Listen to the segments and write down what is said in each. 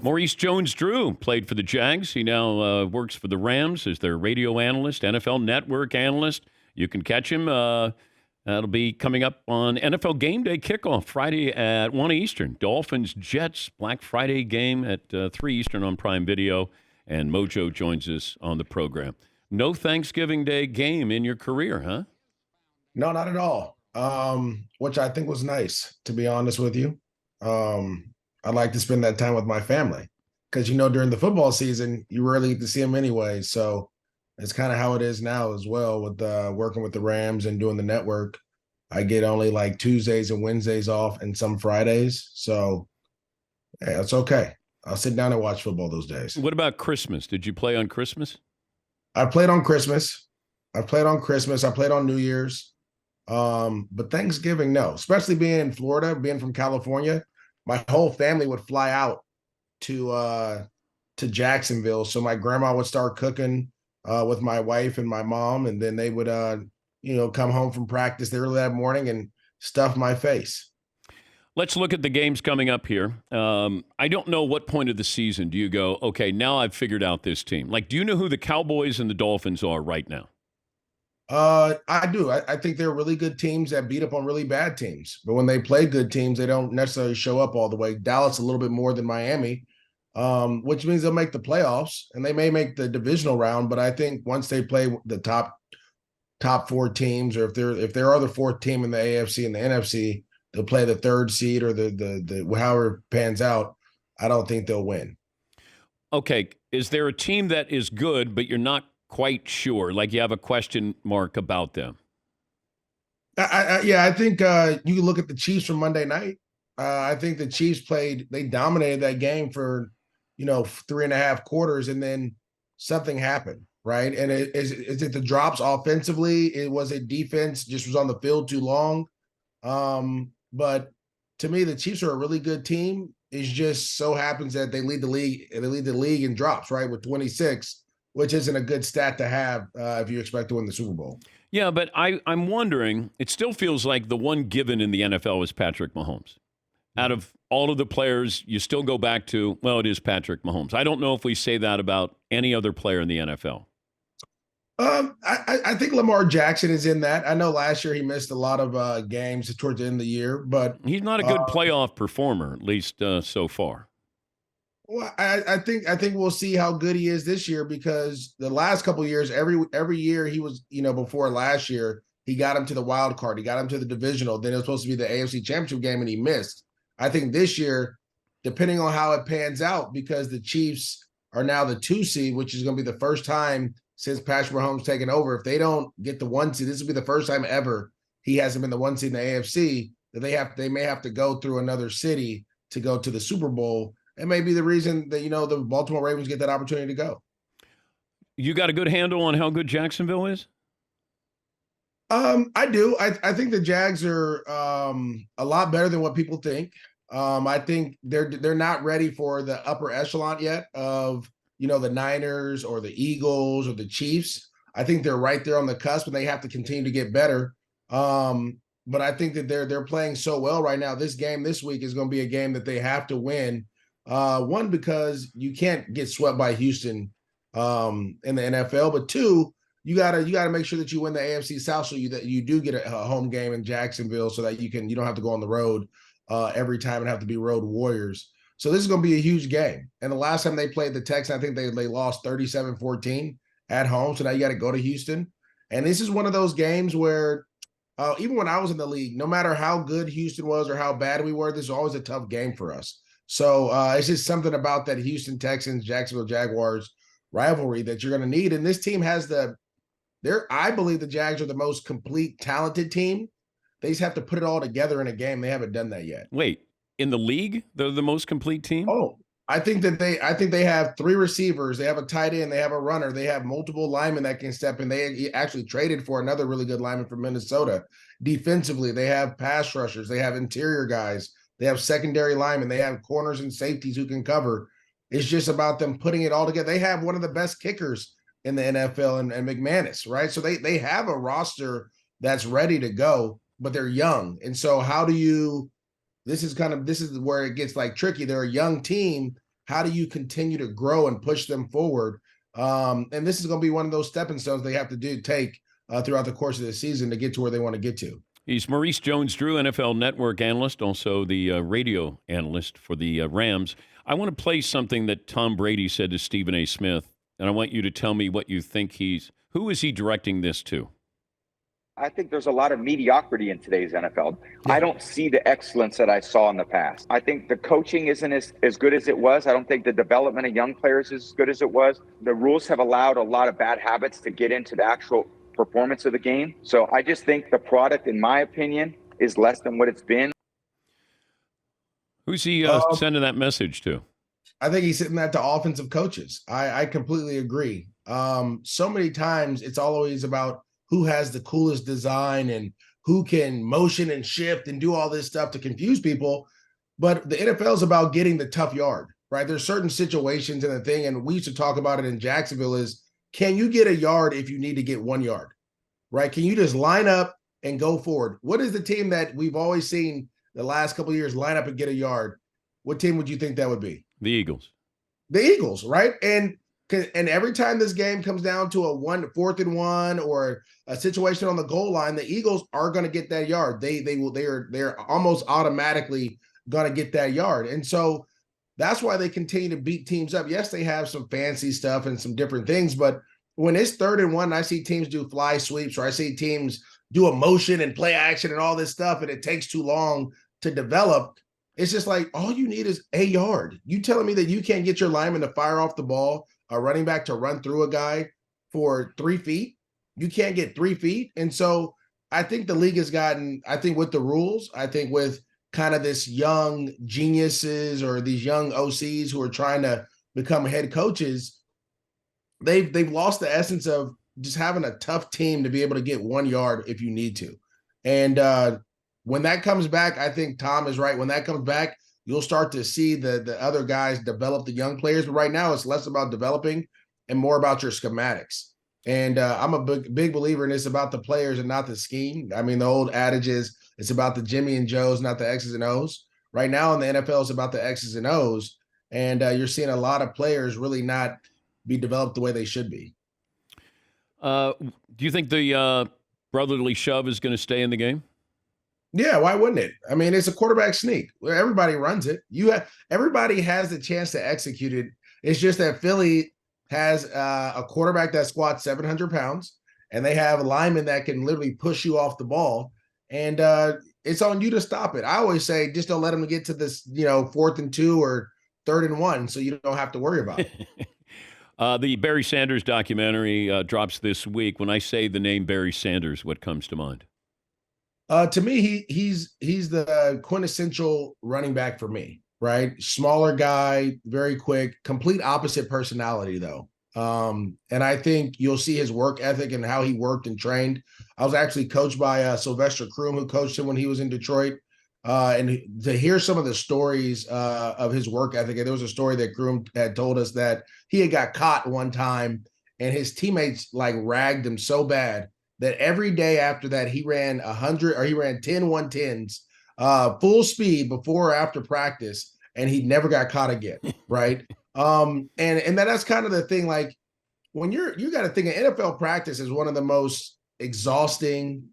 Maurice Jones-Drew played for the Jags. He now works for the Rams as their radio analyst, NFL Network analyst. You can catch him. That'll be coming up on NFL Game Day kickoff Friday at 1 Eastern. Dolphins-Jets Black Friday game at 3 Eastern on Prime Video. And Mojo joins us on the program. No Thanksgiving Day game in your career, huh? No, not at all. Which I think was nice, to be honest with you. I like to spend that time with my family because, during the football season, you rarely get to see them anyway. So it's kind of how it is now as well with working with the Rams and doing the network. I get only like Tuesdays and Wednesdays off and some Fridays. So yeah, it's okay. I'll sit down and watch football those days. What about Christmas? Did you play on Christmas? I played on Christmas. I played on New Year's. But Thanksgiving, no. Especially being in Florida, being from California, my whole family would fly out to Jacksonville. So my grandma would start cooking with my wife and my mom, and then they would come home from practice early that morning and stuff my face. Let's look at the games coming up here. I don't know what point of the season do you go, okay, now I've figured out this team. Like, do you know who the Cowboys and the Dolphins are right now? I do. I think they're really good teams that beat up on really bad teams. But when they play good teams, they don't necessarily show up all the way. Dallas a little bit more than Miami, which means they'll make the playoffs and they may make the divisional round. But I think once they play the top four teams, or if there are the fourth team in the AFC and the NFC, they'll play the third seed or the however it pans out. I don't think they'll win. Okay, is there a team that is good but you're not quite sure, like you have a question mark about them? I think you can look at the Chiefs from Monday night. I think the Chiefs they dominated that game for 3.5 quarters, and then something happened, right? And is it the drops offensively? Was it defense just was on the field too long? But to me, the Chiefs are a really good team. It just so happens that they lead the league. They lead the league in drops, right, with 26. Which isn't a good stat to have if you expect to win the Super Bowl. Yeah, but I'm wondering, it still feels like the one given in the NFL is Patrick Mahomes. Out of all of the players, you still go back to, well, it is Patrick Mahomes. I don't know if we say that about any other player in the NFL. I think Lamar Jackson is in that. I know last year he missed a lot of games towards the end of the year, but he's not a good playoff performer, at least so far. Well, I think we'll see how good he is this year, because the last couple of years, every year he was, before last year, he got him to the wild card, he got him to the divisional. Then it was supposed to be the AFC Championship game, and he missed. I think this year, depending on how it pans out, because the Chiefs are now the 2 seed, which is going to be the first time since Patrick Mahomes taken over. If they don't get the 1 seed, this will be the first time ever he hasn't been the 1 seed in the AFC. That they may have to go through another city to go to the Super Bowl. It may be the reason that, the Baltimore Ravens get that opportunity to go. You got a good handle on how good Jacksonville is? I do. I think the Jags are a lot better than what people think. I think they're not ready for the upper echelon yet of, the Niners or the Eagles or the Chiefs. I think they're right there on the cusp, and they have to continue to get better. But I think that they're playing so well right now. This game this week is going to be a game that they have to win. One, because you can't get swept by Houston in the NFL, but 2, you gotta make sure that you win the AFC South, so that you do get a home game in Jacksonville, so that you don't have to go on the road every time and have to be road warriors. So this is going to be a huge game. And the last time they played the Texans, I think they lost 37-14 at home. So now you got to go to Houston, and this is one of those games where even when I was in the league, no matter how good Houston was or how bad we were, this is always a tough game for us. So it's just something about that Houston Texans, Jacksonville Jaguars rivalry that you're going to need. And this team has I believe the Jags are the most complete, talented team. They just have to put it all together in a game. They haven't done that yet. Wait, in the league, they're the most complete team? Oh, I think they have 3 receivers. They have a tight end. They have a runner. They have multiple linemen that can step in. They actually traded for another really good lineman from Minnesota. Defensively, they have pass rushers. They have interior guys. They have secondary linemen. They have corners and safeties who can cover. It's just about them putting it all together. They have one of the best kickers in the NFL and McManus, right? So they have a roster that's ready to go, but they're young. And so this is where it gets like tricky. They're a young team, how do you continue to grow and push them forward? And this is going to be one of those stepping stones they have to take throughout the course of the season to get to where they want to get to. He's Maurice Jones-Drew, NFL Network analyst, also the radio analyst for the Rams. I want to play something that Tom Brady said to Stephen A. Smith, and I want you to tell me what you think who is he directing this to? I think there's a lot of mediocrity in today's NFL. Yeah. I don't see the excellence that I saw in the past. I think the coaching isn't as good as it was. I don't think the development of young players is as good as it was. The rules have allowed a lot of bad habits to get into the actual performance of the game. So I just think the product, in my opinion, is less than what it's been. Who's he sending that message to? I think he's sitting that to offensive coaches. I completely agree. So many times it's always about who has the coolest design and who can motion and shift and do all this stuff to confuse people. But the NFL is about getting the tough yard, right? There's certain situations in the thing, and we used to talk about it in Jacksonville is, can you get a yard if you need to get 1 yard, right? Can you just line up and go forward? What is the team that we've always seen the last couple of years line up and get a yard? What team would you think that would be? The Eagles. The Eagles, right? And every time this game comes down to a 4th and 1 or a situation on the goal line, the Eagles are going to get that yard. They're almost automatically going to get that yard. And so that's why they continue to beat teams up. Yes, they have some fancy stuff and some different things, but when it's 3rd and 1, I see teams do fly sweeps, or I see teams do a motion and play action and all this stuff, and it takes too long to develop. It's just like, all you need is a yard. You telling me that you can't get your lineman to fire off the ball, a running back to run through a guy for 3 feet? You can't get 3 feet. And so I think the league has gotten, I think with the rules, I think with kind of this young geniuses or these young OCs who are trying to become head coaches, they've lost the essence of just having a tough team to be able to get 1 yard if you need to. And when that comes back, I think Tom is right. When that comes back, you'll start to see the other guys develop the young players. But right now, it's less about developing and more about your schematics. And I'm a big believer in this about the players and not the scheme. I mean, the old adage is it's about the Jimmy and Joes, not the X's and O's. Right now in the NFL, it's about the X's and O's. And you're seeing a lot of players really not be developed the way they should be. Do you think the brotherly shove is going to stay in the game? Yeah, why wouldn't it? I mean, it's a quarterback sneak. Everybody runs it. Everybody has the chance to execute it. It's just that Philly has a quarterback that squats 700 pounds, and they have a lineman that can literally push you off the ball. And it's on you to stop it. I always say, just don't let them get to this, 4th and 2 or 3rd and 1, so you don't have to worry about it. The Barry Sanders documentary drops this week. When I say the name Barry Sanders, what comes to mind? To me, he's the quintessential running back for me, right? Smaller guy, very quick, complete opposite personality though. And I think you'll see his work ethic and how he worked and trained. I was actually coached by Sylvester Croom, who coached him when he was in Detroit. And to hear some of the stories of his work ethic, and there was a story that Croom had told us that he had got caught one time and his teammates ragged him so bad that every day after that, he ran 10 110s, full speed before or after practice, and he never got caught again, right? And that's kind of the thing. When you got to think of NFL practice is one of the most exhausting.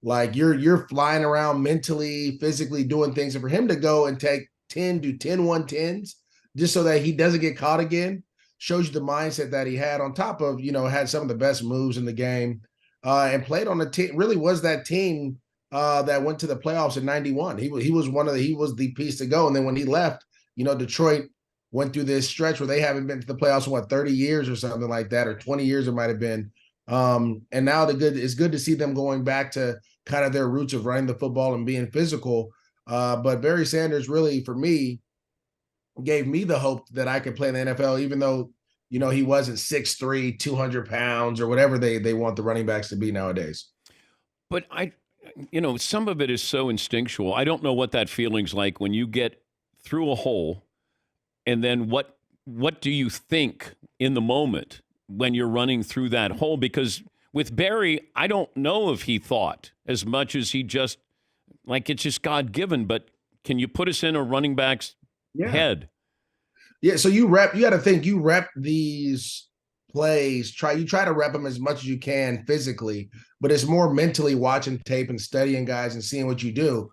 You're flying around mentally, physically doing things, and for him to go and take 10 110s just so that he doesn't get caught again shows you the mindset that he had. On top of had some of the best moves in the game. And played on a team, really was that team that went to the playoffs in '91. He was the piece to go. And then when he left, Detroit went through this stretch where they haven't been to the playoffs in 30 years or something like that, or 20 years it might have been. And now it's good to see them going back to kind of their roots of running the football and being physical. But Barry Sanders really, for me, gave me the hope that I could play in the NFL, even though he wasn't 6'3", 200 pounds or whatever they want the running backs to be nowadays. But some of it is so instinctual. I don't know what that feeling's like when you get through a hole, and then what do you think in the moment when you're running through that hole? Because with Barry, I don't know if he thought as much as he just, it's just God-given. But can you put us in a running back's head? Yeah, so you got to think you rep these plays. You try to rep them as much as you can physically, but it's more mentally watching tape and studying guys and seeing what you do.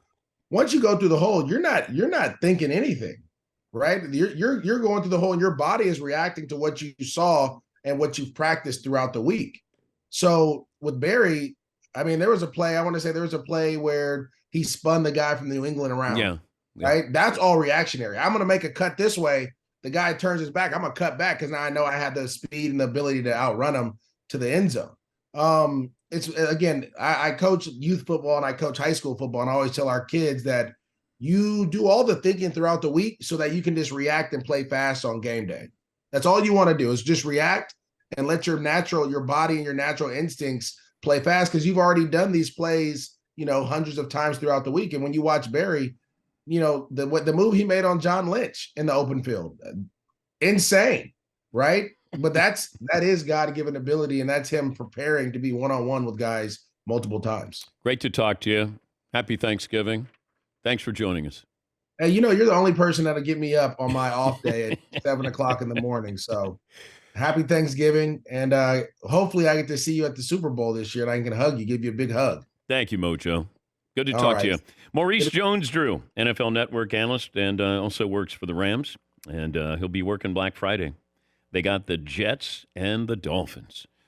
Once you go through the hole, you're not thinking anything, right? You're going through the hole, and your body is reacting to what you saw and what you've practiced throughout the week. So with Barry, I mean, there was a play where he spun the guy from New England around. Yeah. Right? That's all reactionary. I'm going to make a cut this way. The guy turns his back. I'm going to cut back because now I know I have the speed and the ability to outrun him to the end zone. It's again, I coach youth football and I coach high school football, and I always tell our kids that you do all the thinking throughout the week so that you can just react and play fast on game day. That's all you want to do is just react and let your body and your natural instincts play fast, because you've already done these plays, hundreds of times throughout the week. And when you watch Barry, the move he made on John Lynch in the open field, insane, right? But that is God-given ability, and that's him preparing to be one-on-one with guys multiple times. Great to talk to you. Happy Thanksgiving. Thanks for joining us. Hey, you're the only person that'll get me up on my off day at 7:00 in the morning. So happy Thanksgiving, and hopefully I get to see you at the Super Bowl this year, and I can hug you, give you a big hug. Thank you, Mojo. Good to talk to you. Maurice Jones-Drew, NFL Network analyst, and also works for the Rams, and he'll be working Black Friday. They got the Jets and the Dolphins.